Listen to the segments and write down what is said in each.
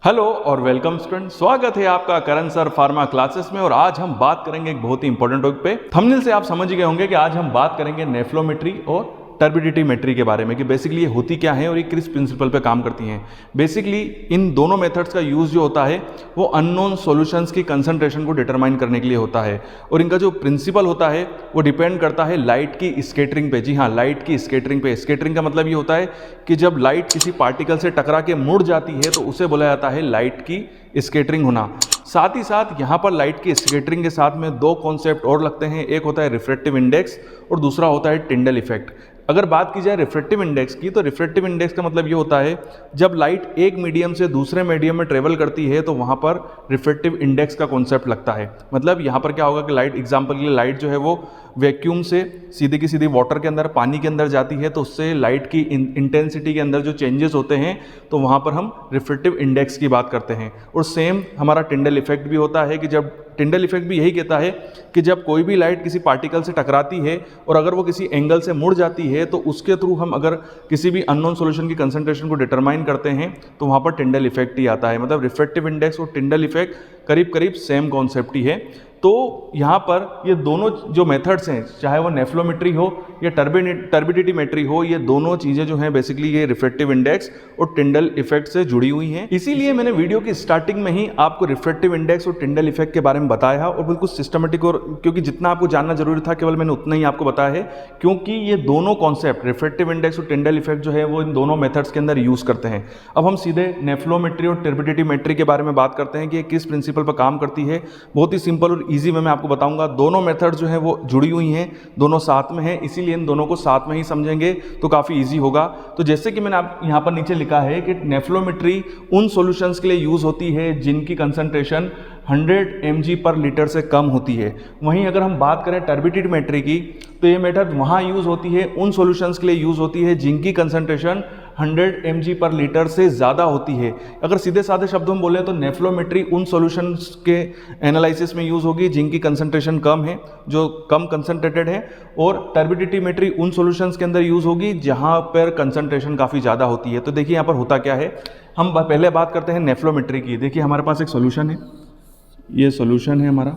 Hello और welcome student, स्वागत है आपका करण सर फार्मा क्लासेस में। और आज हम बात करेंगे एक बहुत ही इंपॉर्टेंट टॉपिक पे। थंबनेल से आप समझ गए होंगे कि आज हम बात करेंगे नेफ्लोमेट्री और टर्बिडिटी मेट्री के बारे में कि बेसिकली ये होती क्या है और ये किस प्रिंसिपल पे काम करती हैं। बेसिकली इन दोनों मेथड्स का यूज जो होता है वो अननोन सॉल्यूशंस की कंसंट्रेशन को डिटरमाइन करने के लिए होता है और इनका जो प्रिंसिपल होता है वो डिपेंड करता है लाइट की स्कैटरिंग पे। जी हाँ, लाइट की स्कैटरिंग पे। स्कैटरिंग का मतलब ये होता है कि जब लाइट किसी पार्टिकल से टकरा के मुड़ जाती है तो उसे बोला जाता है लाइट की स्कैटरिंग होना। साथ ही साथ यहाँ पर लाइट की स्कैटरिंग के साथ में दो कॉन्सेप्ट और लगते हैं। एक होता है रिफ्रैक्टिव इंडेक्स और दूसरा होता है टिंडल इफेक्ट। अगर बात की जाए रिफ्रैक्टिव इंडेक्स की, तो रिफ्रैक्टिव इंडेक्स का मतलब ये होता है जब लाइट एक मीडियम से दूसरे मीडियम में ट्रेवल करती है तो वहाँ पर रिफ्रैक्टिव इंडेक्स का कॉन्सेप्ट लगता है। मतलब यहाँ पर क्या होगा कि लाइट, एग्जांपल के लिए लाइट जो है वो वैक्यूम से सीधे की सीधी वाटर के अंदर, पानी के अंदर जाती है तो उससे लाइट की इंटेंसिटी के अंदर जो चेंजेस होते हैं तो वहाँ पर हम रिफ्रैक्टिव इंडेक्स की बात करते हैं। और सेम हमारा टिंडल इफेक्ट भी होता है कि जब टिंडल इफेक्ट भी यही कहता है कि जब कोई भी लाइट किसी पार्टिकल से टकराती है और अगर वो किसी एंगल से मुड़ जाती है तो उसके थ्रू हम अगर किसी भी अननोन सॉल्यूशन की कंसंट्रेशन को डिटरमाइन करते हैं तो वहाँ पर टिंडल इफेक्ट ही आता है। मतलब रिफ्रैक्टिव इंडेक्स और टिंडल इफेक्ट करीब करीब सेम कॉन्सेप्ट ही है। तो यहाँ पर ये दोनों जो मेथड्स हैं, चाहे वो नेफ्लोमेट्री हो या टर्बिडिटी मेट्री हो, ये दोनों चीज़ें जो हैं बेसिकली ये रिफ्रैक्टिव इंडेक्स और टिंडल इफेक्ट से जुड़ी हुई हैं। इसीलिए मैंने वीडियो की स्टार्टिंग में ही आपको रिफ्रैक्टिव इंडेक्स और टिंडल इफेक्ट के बारे में बताया और बिल्कुल सिस्टमेटिक, और क्योंकि जितना आपको जानना जरूरी था केवल मैंने उतना ही आपको बताया है, क्योंकि ये दोनों कॉन्सेप्ट रिफ्रैक्टिव इंडेक्स और टिंडल इफेक्ट जो है वो इन दोनों मेथड्स के अंदर यूज़ करते हैं। अब हम सीधे नेफ्लोमेट्री और टर्बिडिटी मेट्री के बारे में बात करते हैं कि ये किस प्रिंसिपल पर काम करती है। बहुत ही सिंपल और ईजी वे में आपको बताऊंगा। दोनों मेथड जो है वो जुड़ी हुई हैं, दोनों साथ में हैं, इसीलिए इन दोनों को साथ में ही समझेंगे तो काफ़ी इजी होगा। तो जैसे कि मैंने आप यहाँ पर नीचे लिखा है कि नेफ्लोमेट्री उन सॉल्यूशंस के लिए यूज़ होती है जिनकी कंसंट्रेशन 100 mg पर लीटर से कम होती है। वहीं अगर हम बात करें टर्बिडिटी मेट्री की, तो ये मेथड वहाँ यूज़ होती है, उन सॉल्यूशंस के लिए यूज़ होती है जिनकी कंसंट्रेशन 100 mg पर लीटर से ज़्यादा होती है। अगर सीधे साधे शब्दों में बोले तो नेफ्लोमेट्री उन सॉल्यूशंस के एनालिसिस में यूज़ होगी जिनकी कंसंट्रेशन कम है, जो कम कंसंट्रेटेड है, और टर्बिडिटी मेट्री उन सॉल्यूशंस के अंदर यूज़ होगी जहाँ पर कंसंट्रेशन काफ़ी ज़्यादा होती है। तो देखिए यहाँ पर होता क्या है, हम पहले बात करते हैं नेफ्लोमेट्री की। देखिए हमारे पास एक सॉल्यूशन है, ये सॉल्यूशन है हमारा,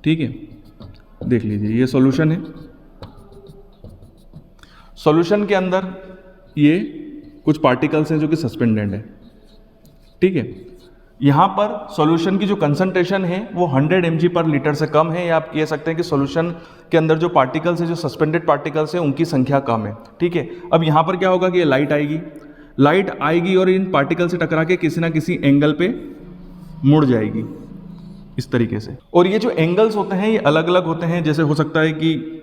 ठीक है, देख लीजिए ये सॉल्यूशन है। सॉल्यूशन के अंदर ये कुछ पार्टिकल्स हैं जो कि सस्पेंडेड है, ठीक है। यहाँ पर सॉल्यूशन की जो कंसंट्रेशन है वो 100 mg पर लीटर से कम है, या आप कह सकते हैं कि सॉल्यूशन के अंदर जो पार्टिकल्स है, जो सस्पेंडेड पार्टिकल्स हैं, उनकी संख्या कम है, ठीक है। अब यहाँ पर क्या होगा कि ये लाइट आएगी और इन पार्टिकल से टकरा के किसी ना किसी एंगल पे मुड़ जाएगी इस तरीके से। और ये जो एंगल्स होते हैं ये अलग अलग होते हैं, जैसे हो सकता है कि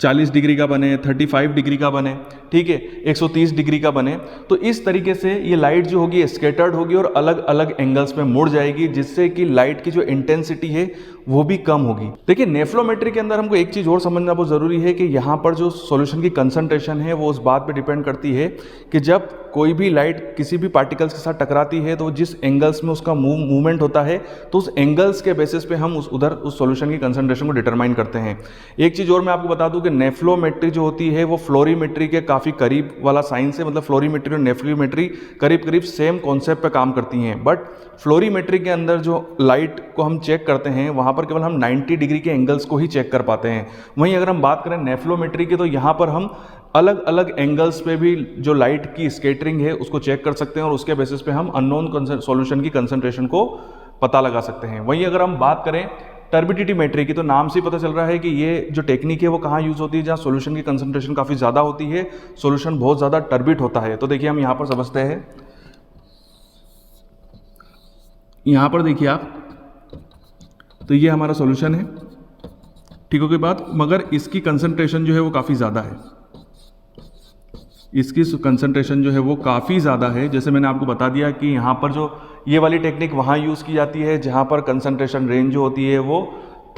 40 डिग्री का बने, 35 डिग्री का बने, ठीक है, 130 डिग्री का बने। तो इस तरीके से ये लाइट जो होगी स्कैटर्ड होगी और अलग अलग एंगल्स में मुड़ जाएगी, जिससे कि लाइट की जो इंटेंसिटी है वो भी कम होगी। देखिए नेफ्लोमेट्री के अंदर हमको एक चीज़ और समझना बहुत ज़रूरी है कि यहाँ पर जो सॉल्यूशन की कंसंट्रेशन है वो उस बात पे डिपेंड करती है कि जब कोई भी लाइट किसी भी पार्टिकल्स के साथ टकराती है तो जिस एंगल्स में उसका मूवमेंट होता है तो उस एंगल्स के बेसिस पे हम उस सॉल्यूशन की कंसंट्रेशन को डिटरमाइन करते हैं। एक चीज़ और मैं आपको बता दूं कि नेफ्लोमेट्री जो होती है वो फ्लोरीमेट्री के काफ़ी करीब वाला साइंस है। मतलब फ्लोरीमेट्री और नेफ्लोमेट्री करीब करीब सेम कॉन्सेप्ट पे काम करती हैं, बट फ्लोरीमेट्री के अंदर जो लाइट को हम चेक करते हैं वहाँ पर केवल हम 90 डिग्री के एंगल्स को ही चेक कर पाते हैं। वहीं अगर हम बात करें नेफ्लोमेट्री की, तो यहाँ पर हम अलग अलग एंगल्स पे भी जो लाइट की स्कैटरिंग है उसको चेक कर सकते हैं और उसके बेसिस पे हम अननोन सॉल्यूशन की कंसंट्रेशन को पता लगा सकते हैं। वहीं अगर हम बात करें टर्बिडिटी मेट्री की, तो नाम से पता चल रहा है कि ये जो टेक्निक है वो कहाँ यूज़ होती है, जहाँ सॉल्यूशन की कंसंट्रेशन काफ़ी ज़्यादा होती है, सॉल्यूशन बहुत ज़्यादा टर्बिड होता है। तो देखिए हम यहाँ पर समझते हैं, यहाँ पर देखिए आप, तो ये हमारा सॉल्यूशन है, ठीक हो गई बात, मगर इसकी कंसंट्रेशन जो है वो काफ़ी ज़्यादा है, इसकी कंसंट्रेशन जो है वो काफ़ी ज़्यादा है। जैसे मैंने आपको बता दिया कि यहाँ पर जो ये वाली टेक्निक वहाँ यूज़ की जाती है जहाँ पर कंसंट्रेशन रेंज जो होती है वो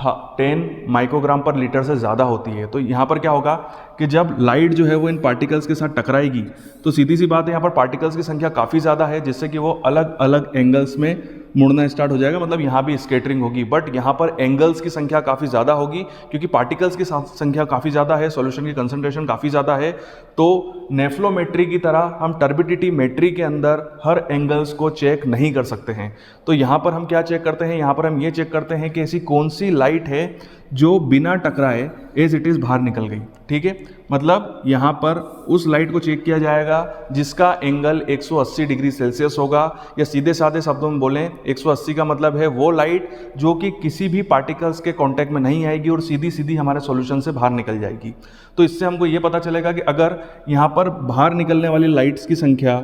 10 माइक्रोग्राम पर लीटर से ज़्यादा होती है। तो यहाँ पर क्या होगा कि जब लाइट जो है वो इन पार्टिकल्स के साथ टकराएगी तो सीधी सी बात है यहाँ पर पार्टिकल्स की संख्या काफ़ी ज़्यादा है, जिससे कि वो अलग अलग एंगल्स में मुड़ना स्टार्ट हो जाएगा, मतलब यहाँ भी स्कैटरिंग होगी। बट यहाँ पर एंगल्स की संख्या काफ़ी ज़्यादा होगी क्योंकि पार्टिकल्स की संख्या काफ़ी ज़्यादा है, सॉल्यूशन की कंसंट्रेशन काफ़ी ज़्यादा है। तो नेफ्लोमेट्री की तरह हम टर्बिडिटी मेट्री के अंदर हर एंगल्स को चेक नहीं कर सकते हैं। तो यहाँ पर हम क्या चेक करते हैं, यहाँ पर हम ये चेक करते हैं कि ऐसी कौन सी लाइट है जो बिना टकराए एज इट इज़ बाहर निकल गई। ठीक है, मतलब यहाँ पर उस लाइट को चेक किया जाएगा जिसका एंगल 180 डिग्री सेल्सियस होगा, या सीधे साधे शब्दों में बोलें 180 का मतलब है वो लाइट जो कि किसी भी पार्टिकल्स के कांटेक्ट में नहीं आएगी और सीधी सीधी हमारे सॉल्यूशन से बाहर निकल जाएगी। तो इससे हमको ये पता चलेगा कि अगर यहाँ पर बाहर निकलने वाली लाइट्स की संख्या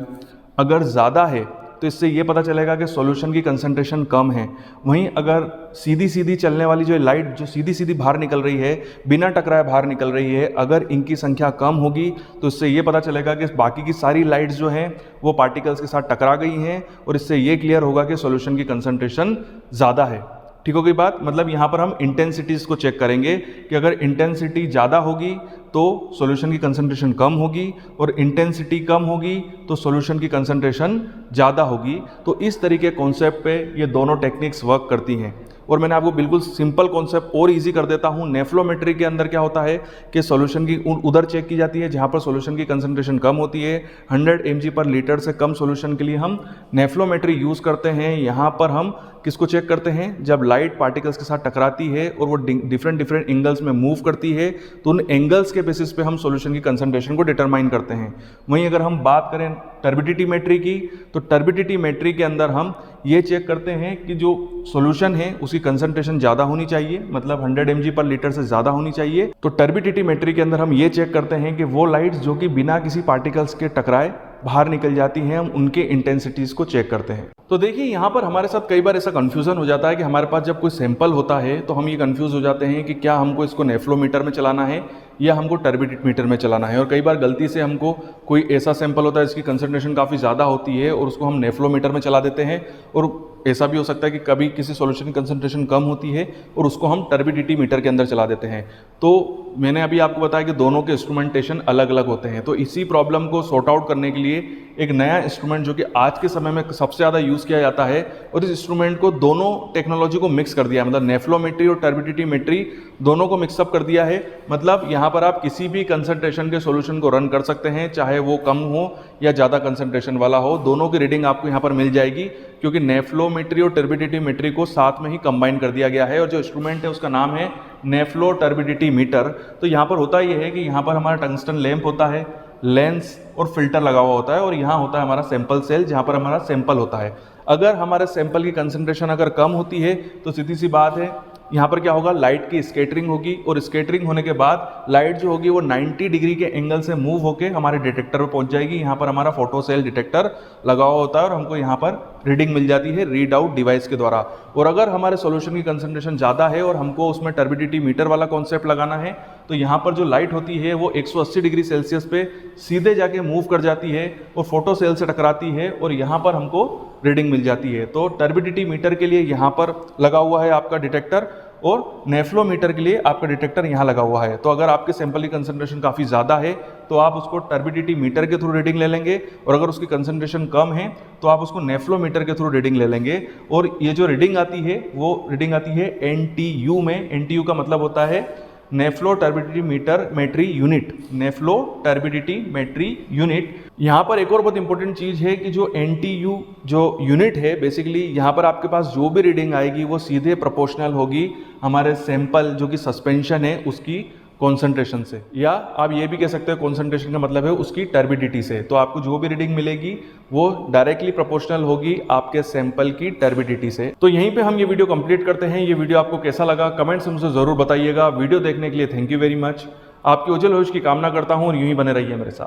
अगर ज़्यादा है तो इससे ये पता चलेगा कि सॉल्यूशन की कंसंट्रेशन कम है। वहीं अगर सीधी सीधी चलने वाली जो लाइट जो सीधी सीधी बाहर निकल रही है, बिना टकराए बाहर निकल रही है, अगर इनकी संख्या कम होगी तो इससे ये पता चलेगा कि बाकी की सारी लाइट्स जो हैं वो पार्टिकल्स के साथ टकरा गई हैं, और इससे ये क्लियर होगा कि सॉल्यूशन की कंसंट्रेशन ज़्यादा है। ठीक हो गई बात। मतलब यहाँ पर हम इंटेंसिटीज़ को चेक करेंगे कि अगर इंटेंसिटी ज़्यादा होगी तो सॉल्यूशन की कंसंट्रेशन कम होगी, और इंटेंसिटी कम होगी तो सॉल्यूशन की कंसंट्रेशन ज़्यादा होगी। तो इस तरीके कॉन्सेप्ट पे ये दोनों टेक्निक्स वर्क करती हैं। और मैंने आपको बिल्कुल सिंपल कॉन्सेप्ट और इजी कर देता हूँ। नेफ्लोमेट्री के अंदर क्या होता है कि सॉल्यूशन की उधर चेक की जाती है जहाँ पर सॉल्यूशन की कंसंट्रेशन कम होती है। 100 mg/लीटर से कम सॉल्यूशन के लिए हम नेफ्लोमेट्री यूज़ करते हैं। यहाँ पर हम किसको चेक करते हैं, जब लाइट पार्टिकल्स के साथ टकराती है और वो डिफरेंट एंगल्स में मूव करती है तो उन एंगल्स के बेसिस पे हम सॉल्यूशन की कंसंट्रेशन को डिटरमाइन करते हैं। वहीं अगर हम बात करें टर्बिडिटी मेट्री की, तो टर्बिडिटी मेट्री के अंदर हम ये चेक करते हैं कि जो सॉल्यूशन है उसकी कंसंट्रेशन ज़्यादा होनी चाहिए, मतलब 100 mg/लीटर से ज़्यादा होनी चाहिए। तो टर्बिडिटी मेट्री के अंदर हम ये चेक करते हैं कि वो लाइट्स जो कि बिना किसी पार्टिकल्स के टकराए बाहर निकल जाती हैं, हम उनके इंटेंसिटीज़ को चेक करते हैं। तो देखिए यहाँ पर हमारे साथ कई बार ऐसा कन्फ्यूज़न हो जाता है कि हमारे पास जब कोई सैंपल होता है तो हम ये कन्फ्यूज़ हो जाते हैं कि क्या हमको इसको नेफ्लोमीटर में चलाना है या हमको टर्बिडिटी मीटर में चलाना है। और कई बार गलती से हमको कोई ऐसा सैंपल होता है जिसकी कंसंट्रेशन काफ़ी ज़्यादा होती है और उसको हम नेफ्लोमीटर में चला देते हैं, और ऐसा भी हो सकता है कि कभी किसी सॉल्यूशन की कंसंट्रेशन कम होती है और उसको हम टर्बिडिटी मीटर के अंदर चला देते हैं। तो मैंने अभी आपको बताया कि दोनों के इंस्ट्रूमेंटेशन अलग अलग होते हैं। तो इसी प्रॉब्लम को सॉर्ट आउट करने के लिए एक नया इंस्ट्रूमेंट जो कि आज के समय में सबसे ज़्यादा यूज़ किया जाता है, और इस इंस्ट्रूमेंट को दोनों टेक्नोलॉजी को मिक्स कर दिया है, मतलब नेफ्लोमेट्री और टर्बिडिटी मेट्री दोनों को मिक्सअप कर दिया है। मतलब यहाँ पर आप किसी भी कंसंट्रेशन के सॉल्यूशन को रन कर सकते हैं, चाहे वो कम हो या ज़्यादा कंसंट्रेशन वाला हो, दोनों की रीडिंग आपको यहाँ पर मिल जाएगी, क्योंकि नेफ्लोमेट्री और टर्बिडिटी मेट्री को साथ में ही कंबाइन कर दिया गया है। और जो इंस्ट्रूमेंट है उसका नाम है नेफ्लो टर्बिडिटी मीटर। तो यहाँ पर होता यह है कि यहाँ पर हमारा टंगस्टन लैंप होता है, लेंस और फिल्टर लगा हुआ होता है, और यहाँ होता है हमारा सैंपल सेल जहाँ पर हमारा सैंपल होता है। अगर हमारे सैंपल की कंसंट्रेशन अगर कम होती है तो सीधी सी बात है यहाँ पर क्या होगा, लाइट की स्कैटरिंग होगी, और स्कैटरिंग होने के बाद लाइट जो होगी वो 90 डिग्री के एंगल से मूव होकर हमारे डिटेक्टर पर पहुंच जाएगी। यहाँ पर हमारा फोटो सेल डिटेक्टर लगा हुआ होता है और हमको यहाँ पर रीडिंग मिल जाती है रीड आउट डिवाइस के द्वारा। और अगर हमारे सॉल्यूशन की कंसंट्रेशन ज़्यादा है और हमको उसमें टर्बिडिटी मीटर वाला कॉन्सेप्ट लगाना है, तो यहाँ पर जो लाइट होती है वो 180 डिग्री सेल्सियस पे सीधे जाके मूव कर जाती है और फोटो सेल से टकराती है, और यहाँ पर हमको रीडिंग मिल जाती है। तो टर्बिडिटी मीटर के लिए यहाँ पर लगा हुआ है आपका डिटेक्टर, और नेफ्लोमीटर के लिए आपका डिटेक्टर यहाँ लगा हुआ है। तो अगर आपके सैंपल की कंसंट्रेशन काफ़ी ज़्यादा है तो आप उसको टर्बिडिटी मीटर के थ्रू रीडिंग ले लेंगे, और अगर उसकी कंसंट्रेशन कम है तो आप उसको नेफ्लोमीटर के थ्रू रीडिंग ले लेंगे। और ये जो रीडिंग आती है वो रीडिंग आती है NTU में। NTU का मतलब होता है nephelo turbidity meter metry unit, nephelo turbidity metry unit. यहाँ पर एक और बहुत इंपॉर्टेंट चीज़ है कि जो NTU जो यूनिट है, बेसिकली यहाँ पर आपके पास जो भी रीडिंग आएगी वो सीधे प्रोपोर्शनल होगी हमारे सैंपल जो कि सस्पेंशन है उसकी कॉन्सेंट्रेशन से, या आप ये भी कह सकते हैं कॉन्सेंट्रेशन का मतलब है उसकी टर्बिडिटी से। तो आपको जो भी रीडिंग मिलेगी वो डायरेक्टली प्रोपोर्शनल होगी आपके सैंपल की टर्बिडिटी से। तो यहीं पे हम ये वीडियो कंप्लीट करते हैं। ये वीडियो आपको कैसा लगा कमेंट्स में मुझे ज़रूर बताइएगा। वीडियो देखने के लिए थैंक यू वेरी मच। आपकी उज्जवल भविष्य की कामना करता हूँ और यूं ही बने रहिए मेरे साथ।